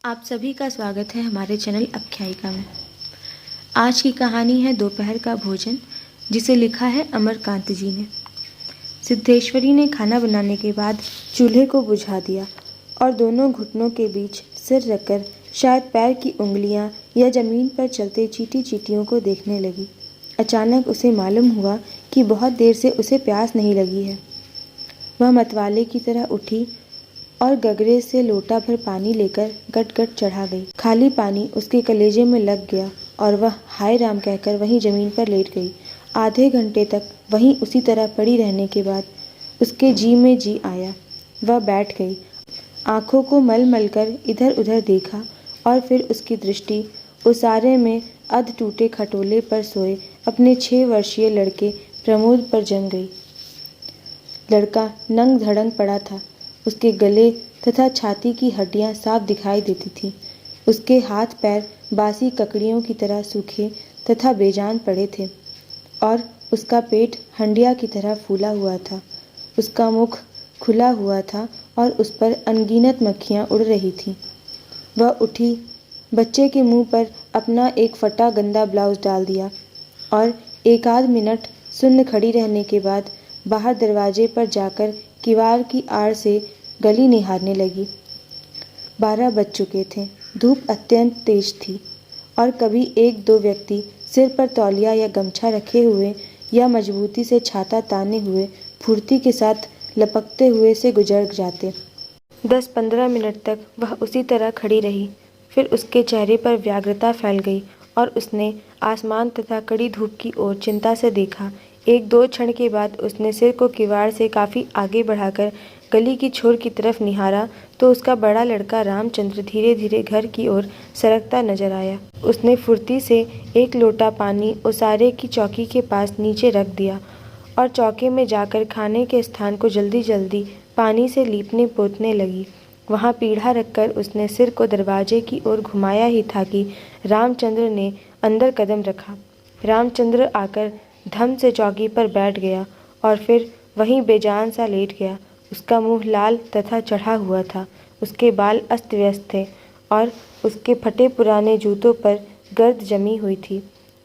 आप सभी का स्वागत है हमारे चैनल आख्यायिका में। आज की कहानी है दोपहर का भोजन, जिसे लिखा है अमरकांत जी ने। सिद्धेश्वरी ने खाना बनाने के बाद चूल्हे को बुझा दिया और दोनों घुटनों के बीच सिर रखकर शायद पैर की उंगलियां या जमीन पर चलते चींटी चींटियों को देखने लगी। अचानक उसे मालूम हुआ कि बहुत देर से उसे प्यास नहीं लगी है। वह मतवाले की तरह उठी और गगरे से लोटा भर पानी लेकर गट-गट चढ़ा गई। खाली पानी उसके कलेजे में लग गया और वह हाय राम कहकर वहीं जमीन पर लेट गई। आधे घंटे तक वहीं उसी तरह पड़ी रहने के बाद उसके जी में जी आया। वह बैठ गई, आंखों को मल मल कर इधर उधर देखा और फिर उसकी दृष्टि उसारे में अध टूटे खटोले पर सोए अपने 6 वर्षीय लड़के प्रमोद पर जम गई। लड़का नंग धड़ंग पड़ा था। उसके गले तथा छाती की हड्डियां साफ दिखाई देती थीं। उसके हाथ पैर बासी ककड़ियों की तरह सूखे तथा बेजान पड़े थे और उसका पेट हंडिया की तरह फूला हुआ था। उसका मुख खुला हुआ था और उस पर अनगिनत मक्खियां उड़ रही थीं। वह उठी, बच्चे के मुंह पर अपना एक फटा गंदा ब्लाउज डाल दिया और एक आध मिनट सुन्न खड़ी रहने के बाद बाहर दरवाजे पर जाकर किवाड़ की आड़ से गली निहारने लगी। 12 बज चुके थे। धूप अत्यंत तेज थी और कभी एक दो व्यक्ति सिर पर तौलिया या गमछा रखे हुए या मजबूती से छाता ताने हुए फुर्ती के साथ लपकते हुए से गुजर जाते। 10-15 मिनट तक वह उसी तरह खड़ी रही। फिर उसके चेहरे पर व्यग्रता फैल गई और उसने आसमान तथा कड़ी धूप की ओर चिंता से देखा। 1-2 क्षण के बाद उसने सिर को किवाड़ से काफ़ी आगे बढ़ाकर गली की छोर की तरफ निहारा तो उसका बड़ा लड़का रामचंद्र धीरे धीरे घर की ओर सरकता नजर आया। उसने फुर्ती से एक लोटा पानी ओसारे की चौकी के पास नीचे रख दिया और चौके में जाकर खाने के स्थान को जल्दी जल्दी पानी से लीपने पोतने लगी। वहाँ पीढ़ा रखकर उसने सिर को दरवाजे की ओर घुमाया ही था कि रामचंद्र ने अंदर कदम रखा। रामचंद्र आकर धम से चौकी पर बैठ गया और फिर वहीं बेजान सा लेट गया। उसका मुंह लाल तथा चढ़ा हुआ था। उसके बाल अस्त व्यस्त थे और उसके फटे पुराने जूतों पर गर्द जमी हुई थी।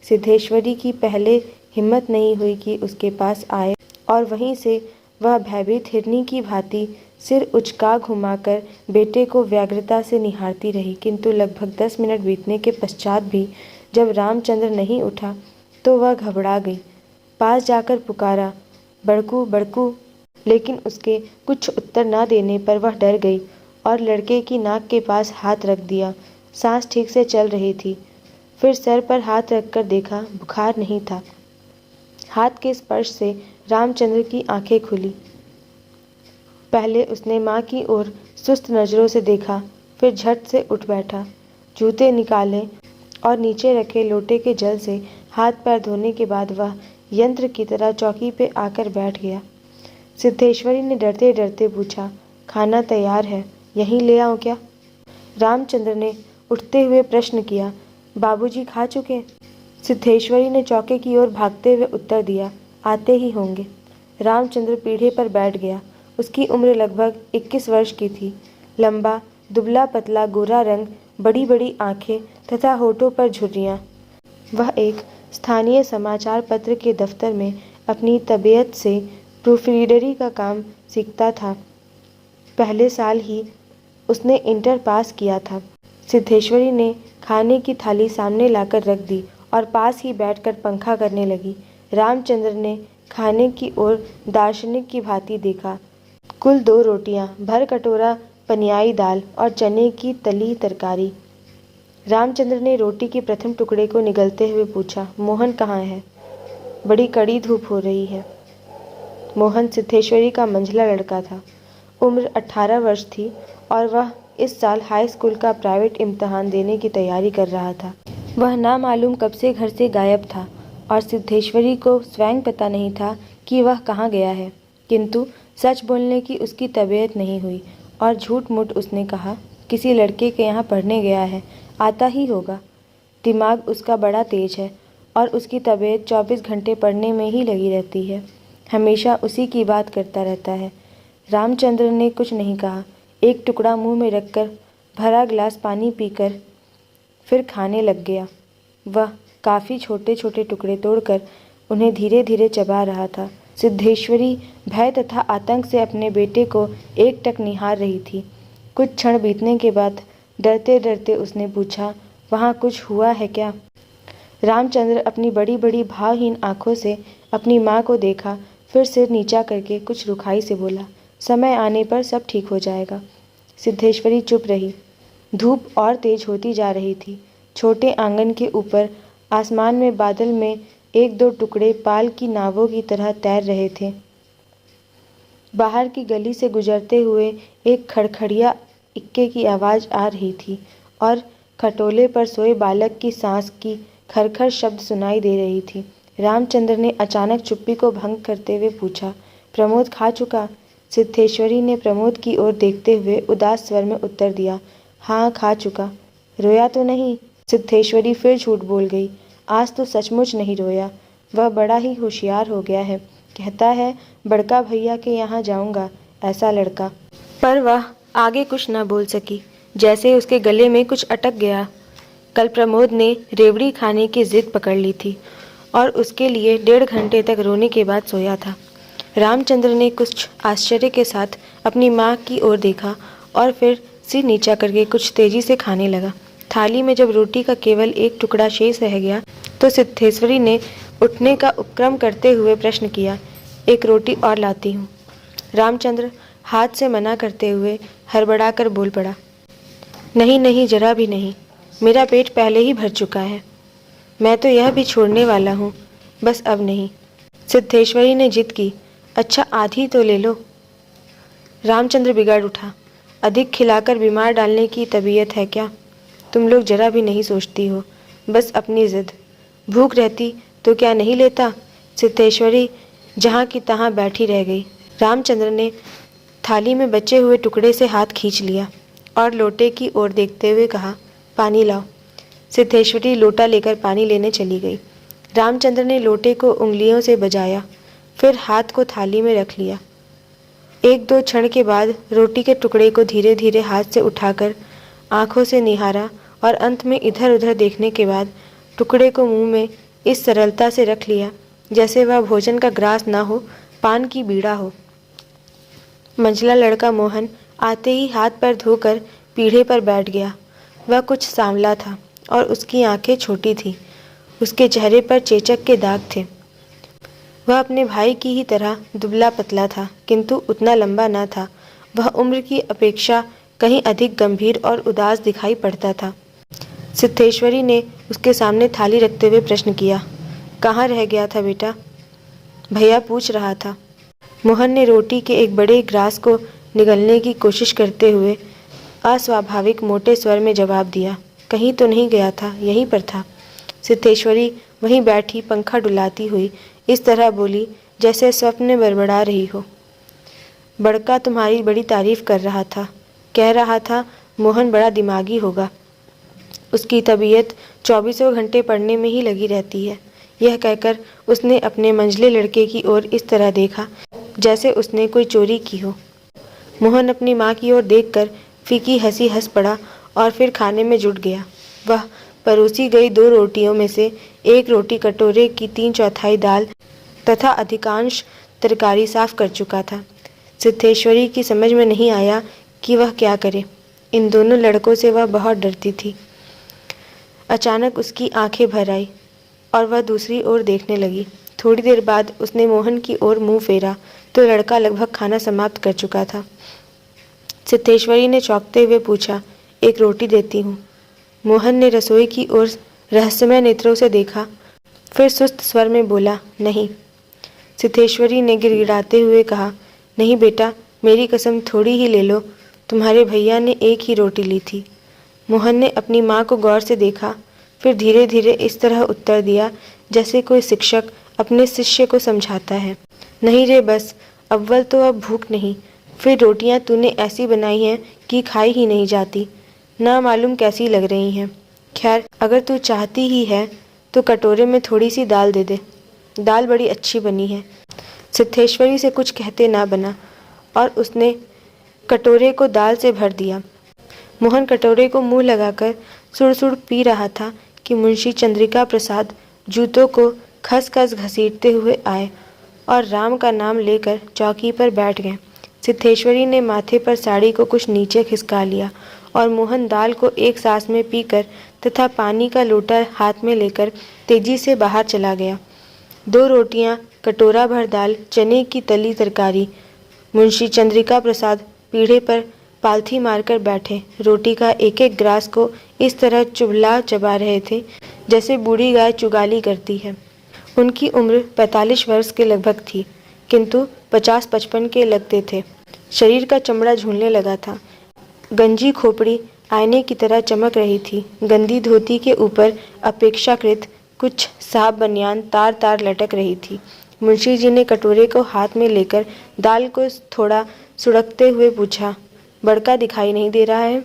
सिद्धेश्वरी की पहले हिम्मत नहीं हुई कि उसके पास आए और वहीं से वह भयभीत हिरनी की भांति सिर उचका घुमाकर बेटे को व्यग्रता से निहारती रही। किंतु लगभग 10 मिनट बीतने के पश्चात भी जब रामचंद्र नहीं उठा तो वह घबरा गई। पास जाकर पुकारा, बड़कू बड़कू, लेकिन उसके कुछ उत्तर न देने पर वह डर गई और लड़के की नाक के पास हाथ रख दिया। सांस ठीक से चल रही थी। फिर सर पर हाथ रखकर देखा, बुखार नहीं था। हाथ के स्पर्श से रामचंद्र की आंखें खुली। पहले उसने माँ की ओर सुस्त नजरों से देखा, फिर झट से उठ बैठा। जूते निकाले और नीचे रखे लोटे के जल से हाथ पैर धोने के बाद वह यंत्र की तरह चौकी पे आकर बैठ गया। सिद्धेश्वरी ने डरते डरते पूछा, खाना तैयार है, यहीं ले आऊं क्या? रामचंद्र ने उठते हुए प्रश्न किया, बाबूजी खा चुके? सिद्धेश्वरी ने चौके की ओर भागते हुए उत्तर दिया, आते ही होंगे। रामचंद्र पीढ़े पर बैठ गया। उसकी उम्र लगभग 21 वर्ष की थी। लंबा, दुबला पतला गोरा रंग, बड़ी बड़ी आंखें तथा होठों पर झुर्रियाँ। वह एक स्थानीय समाचार पत्र के दफ्तर में अपनी तबीयत से प्रूफरीडरी का काम सीखता था। पहले साल ही उसने इंटर पास किया था। सिद्धेश्वरी ने खाने की थाली सामने लाकर रख दी और पास ही बैठकर पंखा करने लगी। रामचंद्र ने खाने की ओर दार्शनिक की भांति देखा। कुल 2 रोटियां, भर कटोरा पनियाई दाल और चने की तली तरकारी। रामचंद्र ने रोटी के प्रथम टुकड़े को निगलते हुए पूछा, मोहन कहाँ है? बड़ी कड़ी धूप हो रही है। मोहन सिद्धेश्वरी का मंझला लड़का था। उम्र 18 वर्ष थी और वह इस साल हाई स्कूल का प्राइवेट इम्तिहान देने की तैयारी कर रहा था। वह ना मालूम कब से घर से गायब था और सिद्धेश्वरी को स्वयं पता नहीं था कि वह कहाँ गया है। किंतु सच बोलने की उसकी तबीयत नहीं हुई और झूठ मूठ उसने कहा, किसी लड़के के यहाँ पढ़ने गया है, आता ही होगा। दिमाग उसका बड़ा तेज है और उसकी तबीयत 24 घंटे पढ़ने में ही लगी रहती है। हमेशा उसी की बात करता रहता है। रामचंद्र ने कुछ नहीं कहा। एक टुकड़ा मुंह में रखकर भरा गिलास पानी पीकर फिर खाने लग गया। वह काफ़ी छोटे छोटे टुकड़े तोड़कर उन्हें धीरे धीरे चबा रहा था। सिद्धेश्वरी भय तथा आतंक से अपने बेटे को एकटक निहार रही थी। कुछ क्षण बीतने के बाद डरते डरते उसने पूछा, वहाँ कुछ हुआ है क्या? रामचंद्र अपनी बड़ी बड़ी भावहीन आंखों से अपनी माँ को देखा, फिर सिर नीचा करके कुछ रुखाई से बोला, समय आने पर सब ठीक हो जाएगा। सिद्धेश्वरी चुप रही। धूप और तेज होती जा रही थी। छोटे आंगन के ऊपर आसमान में बादल में एक दो टुकड़े पाल की नावों की तरह तैर रहे थे। बाहर की गली से गुजरते हुए एक खड़खड़िया इक्के की आवाज़ आ रही थी और खटोले पर सोए बालक की सांस की खरखर शब्द सुनाई दे रही थी। रामचंद्र ने अचानक चुप्पी को भंग करते हुए पूछा, प्रमोद खा चुका? सिद्धेश्वरी ने प्रमोद की ओर देखते हुए उदास स्वर में उत्तर दिया, हाँ खा चुका। रोया तो नहीं? सिद्धेश्वरी फिर झूठ बोल गई। आज तो सचमुच नहीं रोया। वह बड़ा ही होशियार हो गया है। कहता है बड़का भैया के यहाँ जाऊँगा, ऐसा लड़का। पर वह आगे कुछ न बोल सकी, जैसे उसके गले में कुछ अटक गया। कल प्रमोद ने रेवड़ी खाने की जिद पकड़ ली थी और उसके लिए 1.5 घंटे तक रोने के बाद सोया था। रामचंद्र ने कुछ आश्चर्य के साथ अपनी माँ की ओर देखा और फिर सिर नीचा करके कुछ तेजी से खाने लगा। थाली में जब रोटी का केवल एक टुकड़ा शेष रह गया तो सिद्धेश्वरी ने उठने का उपक्रम करते हुए प्रश्न किया, एक रोटी और लाती हूँ। रामचंद्र हाथ से मना करते हुए हड़बड़ाकर बोल पड़ा, नहीं नहीं, जरा भी नहीं, मेरा पेट पहले ही भर चुका है। मैं तो यह भी छोड़ने वाला हूँ, बस अब नहीं। सिद्धेश्वरी ने जिद की, अच्छा आधी तो ले लो। रामचंद्र बिगड़ उठा, अधिक खिलाकर बीमार डालने की तबीयत है क्या? तुम लोग जरा भी नहीं सोचती हो, बस अपनी जिद। भूख रहती तो क्या नहीं लेता? सिद्धेश्वरी जहाँ की तहाँ बैठी रह गई। रामचंद्र ने थाली में बचे हुए टुकड़े से हाथ खींच लिया और लोटे की ओर देखते हुए कहा, पानी लाओ। सिद्धेश्वरी लोटा लेकर पानी लेने चली गई। रामचंद्र ने लोटे को उंगलियों से बजाया, फिर हाथ को थाली में रख लिया। 1-2 क्षण के बाद रोटी के टुकड़े को धीरे धीरे हाथ से उठाकर आंखों से निहारा और अंत में इधर उधर देखने के बाद टुकड़े को मुंह में इस सरलता से रख लिया जैसे वह भोजन का ग्रास ना हो, पान की बीड़ा हो। मंझला लड़का मोहन आते ही हाथ पैर धोकर पीढ़े पर बैठ गया। वह कुछ सांवला था और उसकी आंखें छोटी थीं। उसके चेहरे पर चेचक के दाग थे। वह अपने भाई की ही तरह दुबला पतला था, किंतु उतना लंबा न था। वह उम्र की अपेक्षा कहीं अधिक गंभीर और उदास दिखाई पड़ता था। सिद्धेश्वरी ने उसके सामने थाली रखते हुए प्रश्न किया, कहाँ रह गया था बेटा? भैया पूछ रहा था। मोहन ने रोटी के एक बड़े ग्रास को निगलने की कोशिश करते हुए अस्वाभाविक मोटे स्वर में जवाब दिया, कहीं तो नहीं गया था, यहीं पर था। सिद्धेश्वरी वहीं बैठी पंखा डुलाती हुई इस तरह बोली जैसे स्वप्न में बड़बड़ा रही हो। बड़का तुम्हारी बड़ी तारीफ कर रहा था, कह रहा था मोहन बड़ा दिमागी होगा, उसकी तबीयत 24 घंटे पढ़ने में ही लगी रहती है। यह कहकर उसने अपने मंझले लड़के की ओर इस तरह देखा जैसे उसने कोई चोरी की हो। मोहन अपनी माँ की ओर देखकर फीकी हंसी हंस पड़ा और फिर खाने में जुट गया। वह परोसी गई 2 रोटियों में से एक रोटी कटोरे की 3/4 दाल तथा अधिकांश तरकारी साफ कर चुका था। सिद्धेश्वरी की समझ में नहीं आया कि वह क्या करे। इन दोनों लड़कों से वह बहुत डरती थी। अचानक उसकी आंखें भर आई और वह दूसरी ओर देखने लगी। थोड़ी देर बाद उसने मोहन की ओर मुंह फेरा तो लड़का लगभग खाना समाप्त कर चुका था। सिद्धेश्वरी ने चौंकते हुए पूछा, एक रोटी देती हूँ। मोहन ने रसोई की ओर रहस्यमय नेत्रों से देखा, फिर सुस्त स्वर में बोला, नहीं। सिद्धेश्वरी ने गिड़गिड़ाते हुए कहा, नहीं बेटा, मेरी कसम थोड़ी ही ले लो, तुम्हारे भैया ने एक ही रोटी ली थी। मोहन ने अपनी माँ को गौर से देखा, फिर धीरे धीरे इस तरह उत्तर दिया जैसे कोई शिक्षक अपने शिष्य को समझाता है, नहीं रे बस, अव्वल तो अब भूख नहीं, फिर रोटियां तूने ऐसी बनाई हैं कि खाई ही नहीं जाती, ना मालूम कैसी लग रही हैं। खैर अगर तू चाहती ही है तो कटोरे में थोड़ी सी दाल दे दे, दाल बड़ी अच्छी बनी है। सिद्धेश्वरी से कुछ कहते ना बना और उसने कटोरे को दाल से भर दिया। मोहन कटोरे को मुंह लगाकर सुड़-सुड़ पी रहा था कि मुंशी चंद्रिका प्रसाद जूतों को खस-खस घसीटते हुए आए और राम का नाम लेकर चौकी पर बैठ गए। सिद्धेश्वरी ने माथे पर साड़ी को कुछ नीचे खिसका लिया और मोहन दाल को एक सांस में पीकर तथा पानी का लोटा हाथ में लेकर तेजी से बाहर चला गया। 2 रोटियां, कटोरा भर दाल, चने की तली तरकारी। मुंशी चंद्रिका प्रसाद पीढ़े पर पालथी मारकर बैठे रोटी का एक एक ग्रास को इस तरह चुबला चबा रहे थे जैसे बूढ़ी गाय चुगाली करती है। उनकी उम्र 45 वर्ष के लगभग थी, किंतु 50-55 के लगते थे। शरीर का चमड़ा झूलने लगा था। गंजी खोपड़ी आईने की तरह चमक रही थी। गंदी धोती के ऊपर अपेक्षाकृत कुछ साफ बनियान तार तार लटक रही थी। मुंशी जी ने कटोरे को हाथ में लेकर दाल को थोड़ा सुड़कते हुए पूछा, बड़का दिखाई नहीं दे रहा है?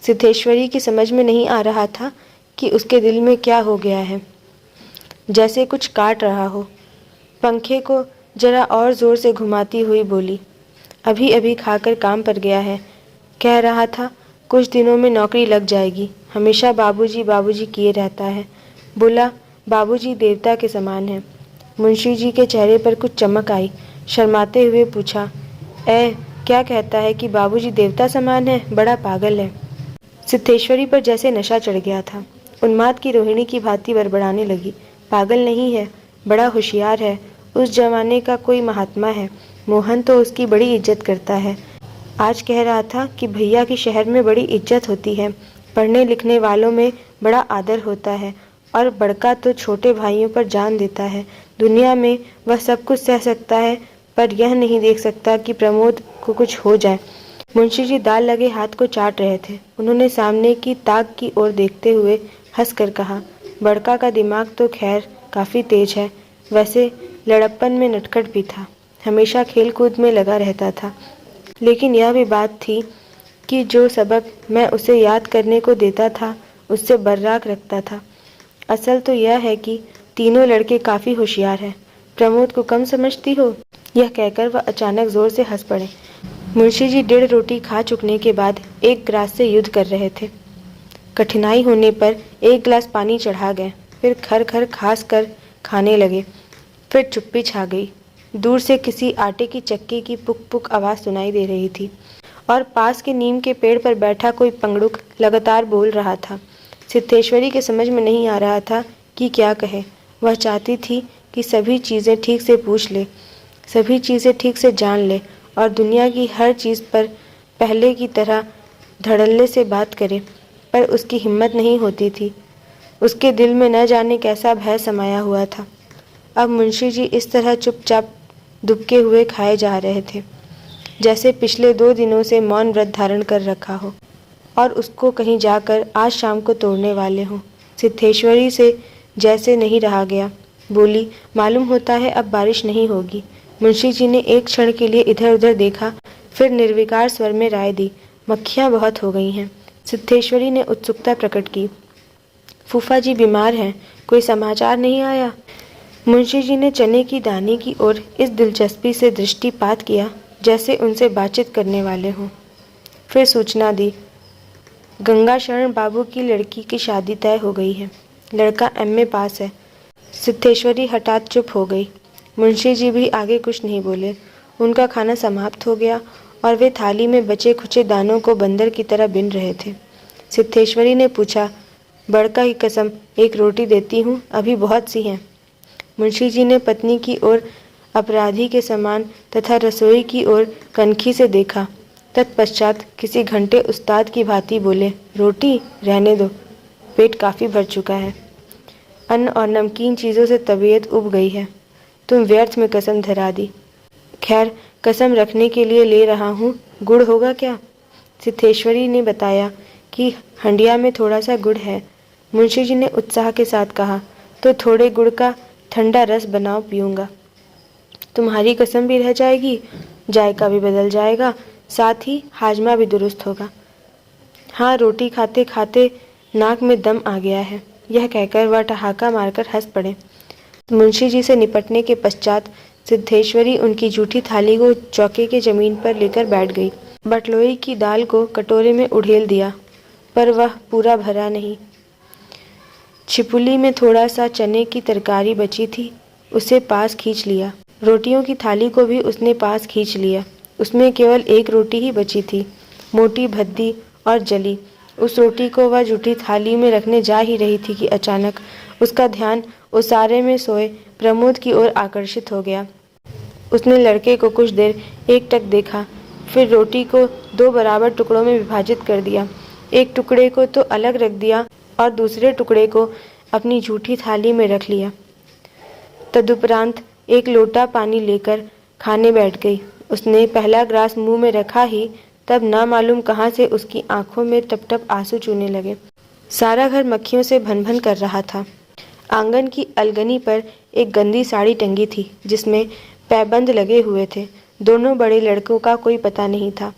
सिद्धेश्वरी की समझ में नहीं आ रहा था कि उसके दिल में क्या हो गया है, जैसे कुछ काट रहा हो। पंखे को जरा और जोर से घुमाती हुई बोली, अभी अभी खाकर काम पर गया है, कह रहा था कुछ दिनों में नौकरी लग जाएगी। हमेशा बाबूजी बाबूजी किए रहता है। बोला बाबूजी देवता के समान है। मुंशी जी के चेहरे पर कुछ चमक आई। शर्माते हुए पूछा, क्या कहता है कि बाबूजी देवता समान है? बड़ा पागल है। सिद्धेश्वरी पर जैसे नशा चढ़ गया था। उन्माद की रोहिणी की भांति बड़बड़ाने लगी। पागल नहीं है, बड़ा होशियार है। उस जमाने का कोई महात्मा है। मोहन तो उसकी बड़ी इज्जत करता है। आज कह रहा था कि भैया की शहर में बड़ी इज्जत होती है, पढ़ने लिखने वालों में बड़ा आदर होता है और बड़का तो छोटे भाइयों पर जान देता है। दुनिया में वह सब कुछ सह सकता है, पर यह नहीं देख सकता कि प्रमोद को कुछ हो जाए। मुंशी जी दाल लगे हाथ को चाट रहे थे। उन्होंने सामने की ताक की ओर देखते हुए हंसकर कहा, बड़का का दिमाग तो खैर काफ़ी तेज है। वैसे लड़प्पन में नटखट भी था, हमेशा खेल कूद में लगा रहता था। लेकिन यह भी बात थी कि जो सबक मैं उसे याद करने को देता था उससे बर्राक रखता था। असल तो यह है कि तीनों लड़के काफ़ी होशियार हैं। प्रमोद को कम समझती हो? यह कहकर वह अचानक जोर से हंस पड़े। मुंशी जी 1.5 रोटी खा चुकने के बाद एक गिलास से युद्ध कर रहे थे। कठिनाई होने पर एक गिलास पानी चढ़ा गए, फिर खर खर खास कर खाने लगे। फिर चुप्पी छा गई। दूर से किसी आटे की चक्की की पुक पुक आवाज़ सुनाई दे रही थी और पास के नीम के पेड़ पर बैठा कोई पंगड़ुक लगातार बोल रहा था। सिद्धेश्वरी के समझ में नहीं आ रहा था कि क्या कहे। वह चाहती थी कि सभी चीज़ें ठीक से पूछ ले, सभी चीज़ें ठीक से जान ले और दुनिया की हर चीज़ पर पहले की तरह धड़ल्ले से बात करे, पर उसकी हिम्मत नहीं होती थी। उसके दिल में न जाने कैसा भय समाया हुआ था। अब मुंशी जी इस तरह चुपचाप दुबके हुए खाए जा रहे थे, जैसे पिछले 2 दिनों से मौन व्रत धारण कर रखा हो और उसको कहीं जाकर आज शाम को तोड़ने वाले हों। सिद्धेश्वरी से जैसे नहीं रहा गया। बोली, मालूम होता है अब बारिश नहीं होगी। मुंशी जी ने एक क्षण के लिए इधर उधर देखा, फिर निर्विकार स्वर में राय दी, मक्खियाँ बहुत हो गई हैं। सिद्धेश्वरी ने उत्सुकता प्रकट की, फूफा जी बीमार हैं, कोई समाचार नहीं आया? मुंशी जी ने चने की दाने की ओर इस दिलचस्पी से दृष्टिपात किया जैसे उनसे बातचीत करने वाले हों। फिर सूचना दी, गंगा शरण बाबू की लड़की की शादी तय हो गई है। लड़का एमए पास है। सिद्धेश्वरी हठात चुप हो गई। मुंशी जी भी आगे कुछ नहीं बोले। उनका खाना समाप्त हो गया और वे थाली में बचे खुचे दानों को बंदर की तरह बिन रहे थे। सिद्धेश्वरी ने पूछा, बड़का की कसम 1 रोटी देती हूँ, अभी बहुत सी हैं। मुंशी जी ने पत्नी की ओर अपराधी के समान तथा रसोई की ओर कनखी से देखा। तत्पश्चात किसी घंटे उस्ताद की भांति बोले, रोटी रहने दो, पेट काफ़ी भर चुका है। अन्न और नमकीन चीज़ों से तबीयत उब गई है। तुम व्यर्थ में कसम धरा दी। खैर, कसम रखने के लिए ले रहा हूँ। गुड़ होगा क्या? सिद्धेश्वरी ने बताया कि हंडिया में थोड़ा सा गुड़ है। मुंशी जी ने उत्साह के साथ कहा, तो थोड़े गुड़ का ठंडा रस बनाओ, पीऊँगा। तुम्हारी कसम भी रह जाएगी, जायका भी बदल जाएगा, साथ ही हाजमा भी दुरुस्त होगा। हाँ, रोटी खाते खाते नाक में दम आ गया है। यह कहकर वह ठहाका मारकर हंस पड़े। मुंशी जी से निपटने के पश्चात सिद्धेश्वरी उनकी जूठी थाली को चौके के जमीन पर लेकर बैठ गई। बटलोई की दाल को कटोरे में उड़ेल दिया, पर वह पूरा भरा नहीं। छिपुली में थोड़ा सा चने की तरकारी बची थी, उसे पास खींच लिया। रोटियों की थाली को भी उसने पास खींच लिया। उसमें केवल एक रोटी ही बची थी, मोटी, भद्दी और जली। उस रोटी को वह जूठी थाली में रखने जा ही रही थी कि अचानक उसका ध्यान ओसारे में सोए प्रमोद की ओर आकर्षित हो गया। उसने लड़के को कुछ देर एकटक देखा, फिर रोटी को 2 बराबर टुकड़ों में विभाजित कर दिया। एक टुकड़े को तो अलग रख दिया और दूसरे टुकड़े को अपनी जूठी थाली में रख लिया। तदुपरांत एक लोटा पानी लेकर खाने बैठ गई। उसने पहला ग्रास मुंह में रखा ही तब ना मालूम कहाँ से उसकी आंखों में टप टप आंसू चूने लगे। सारा घर मक्खियों से भन भन कर रहा था। आंगन की अलगनी पर एक गंदी साड़ी टंगी थी, जिसमें पैबंद लगे हुए थे। दोनों बड़े लड़कों का कोई पता नहीं था।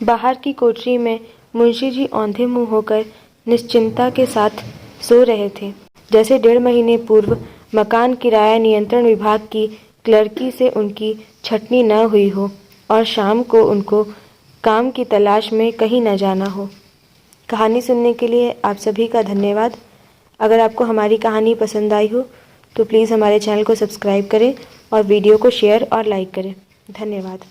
बाहर की कोठरी में मुंशी जी औंधे मुंह होकर निश्चिंता के साथ सो रहे थे, जैसे 1.5 महीने पूर्व मकान किराया नियंत्रण विभाग की क्लर्की से उनकी छटनी न हुई हो और शाम को उनको काम की तलाश में कहीं न जाना हो। कहानी सुनने के लिए आप सभी का धन्यवाद। अगर आपको हमारी कहानी पसंद आई हो तो प्लीज़ हमारे चैनल को सब्सक्राइब करें और वीडियो को शेयर और लाइक करें। धन्यवाद।